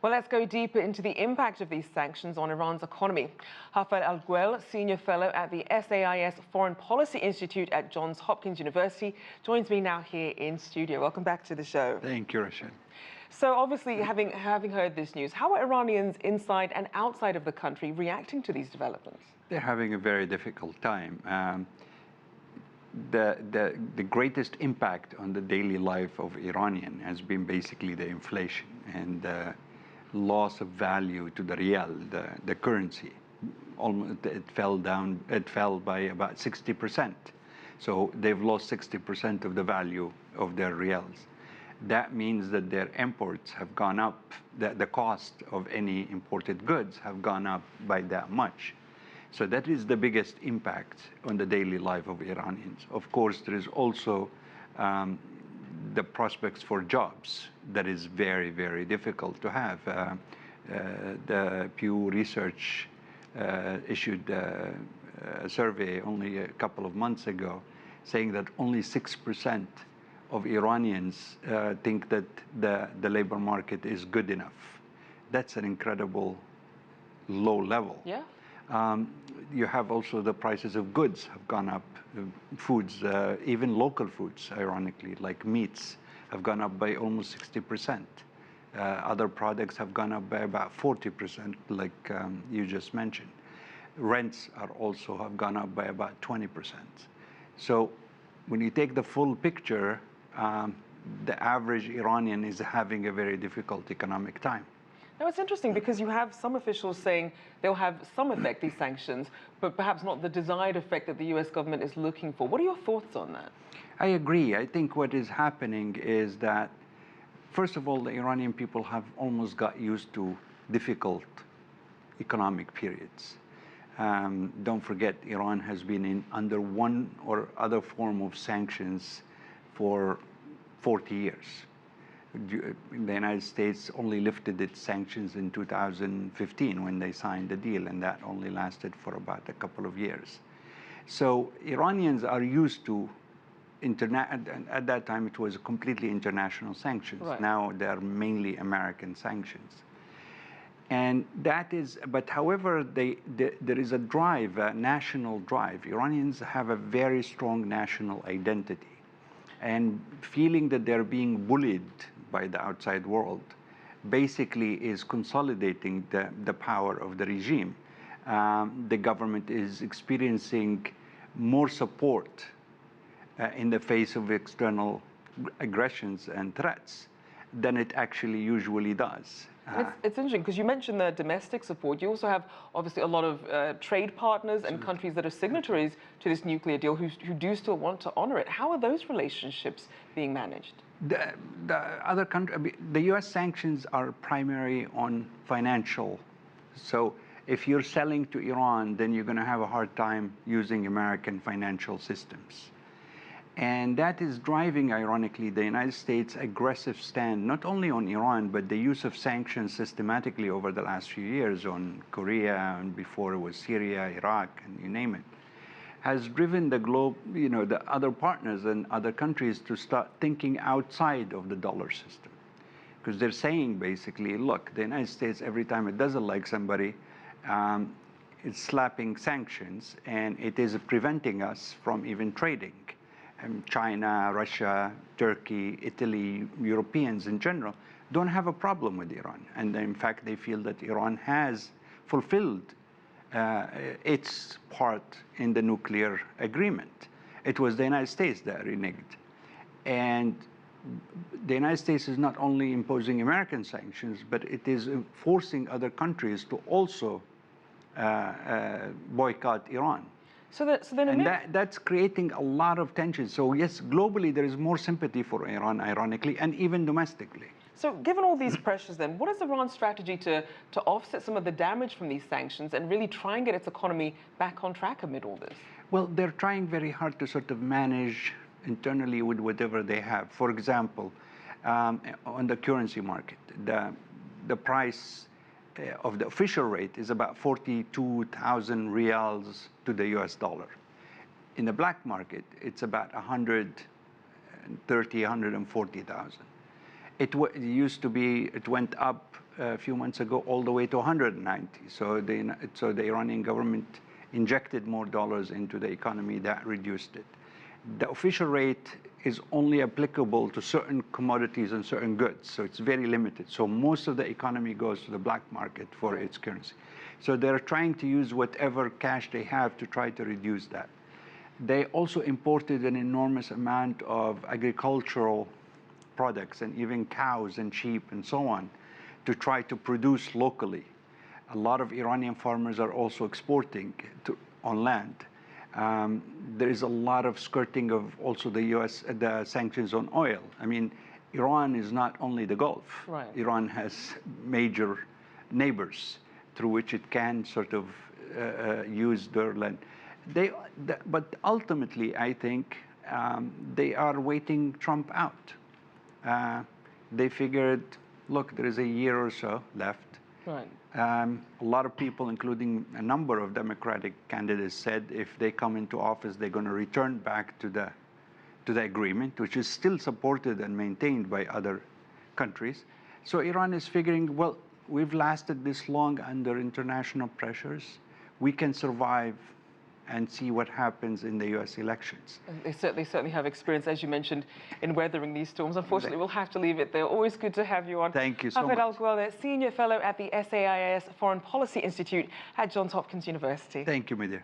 Well, let's go deeper into the impact of these sanctions on Iran's economy. Hafel Al Ghwell, Senior Fellow at the SAIS Foreign Policy Institute at Johns Hopkins University, joins me now here in studio. Welcome back to the show. Thank you, Rachelle. So obviously, having heard this news, how are Iranians inside and outside of the country reacting to these developments? They're having a very difficult time. The greatest impact on the daily life of Iranian has been basically the inflation and the loss of value to the rial, the currency. Almost, it fell by about 60%. So they've lost 60% of the value of their rials. That means that their imports have gone up, the cost of any imported goods have gone up by that much. So that is the biggest impact on the daily life of Iranians. Of course, there is also the prospects for jobs that is very, very difficult to have. The Pew Research issued a survey only a couple of months ago saying that only 6% of Iranians think that the labor market is good enough. That's an incredible low level. Yeah. You have also the prices of goods have gone up. Foods, even local foods, ironically, like meats, have gone up by almost 60%. Other products have gone up by about 40%, like you just mentioned. Rents are also have gone up by about 20%. So when you take the full picture, the average Iranian is having a very difficult economic time. Now, it's interesting because you have some officials saying they'll have some effect, these sanctions, but perhaps not the desired effect that the US government is looking for. What are your thoughts on that? I agree. I think what is happening is that, first of all, the Iranian people have almost got used to difficult economic periods. Don't forget, Iran has been under one or other form of sanctions for 40 years. The United States only lifted its sanctions in 2015 when they signed the deal, and that only lasted for about a couple of years. So Iranians are used to, at that time it was completely international sanctions. Right. Now they're mainly American sanctions. And that is, but however, there is a drive, a national drive. Iranians have a very strong national identity. And feeling that they're being bullied by the outside world basically is consolidating the power of the regime. The government is experiencing more support in the face of external aggressions and threats than it actually usually does. It's interesting because you mentioned the domestic support. You also have obviously a lot of trade partners and countries that are signatories to this nuclear deal who do still want to honor it. How are those relationships being managed? The other country, the U.S. sanctions are primary on financial. So if you're selling to Iran, then you're going to have a hard time using American financial systems. And that is driving, ironically, the United States' aggressive stand, not only on Iran, but the use of sanctions systematically over the last few years on Korea, and before it was Syria, Iraq, and you name it, has driven the globe, the other partners and other countries to start thinking outside of the dollar system. Because they're saying, basically, look, the United States, every time it doesn't like somebody, it's slapping sanctions, and it is preventing us from even trading. China, Russia, Turkey, Italy, Europeans in general don't have a problem with Iran. And in fact, they feel that Iran has fulfilled its part in the nuclear agreement. It was the United States that reneged. And the United States is not only imposing American sanctions, but it is forcing other countries to also boycott Iran. That's creating a lot of tension. So yes, globally there is more sympathy for Iran, ironically, and even domestically. So given all these pressures then, what is Iran's strategy to offset some of the damage from these sanctions and really try and get its economy back on track amid all this? Well, they're trying very hard to sort of manage internally with whatever they have. For example, on the currency market, the price of the official rate is about 42,000 rials to the US dollar. In the black market, it's about 130,000, 140,000. It used to be, it went up a few months ago all the way to 190. So the Iranian government injected more dollars into the economy that reduced it. The official rate is only applicable to certain commodities and certain goods, so it's very limited. So most of the economy goes to the black market for its currency. So they're trying to use whatever cash they have to try to reduce that. They also imported an enormous amount of agricultural products and even cows and sheep and so on to try to produce locally. A lot of Iranian farmers are also exporting on land. There is a lot of skirting of also the sanctions on oil. I mean, Iran is not only the Gulf. Right. Iran has major neighbors through which it can sort of use their land. But ultimately, I think they are waiting Trump out. They figured, look, there is a year or so left. Right. A lot of people, including a number of Democratic candidates, said if they come into office, they're going to return back to the agreement, which is still supported and maintained by other countries. So Iran is figuring, well, we've lasted this long under international pressures. We can survive and see what happens in the U.S. elections. And they certainly have experience, as you mentioned, in weathering these storms. Unfortunately, we'll have to leave it there. Always good to have you on. Thank you so much. Hafel Al Ghwell, Senior Fellow at the SAIS Foreign Policy Institute at Johns Hopkins University. Thank you, my dear.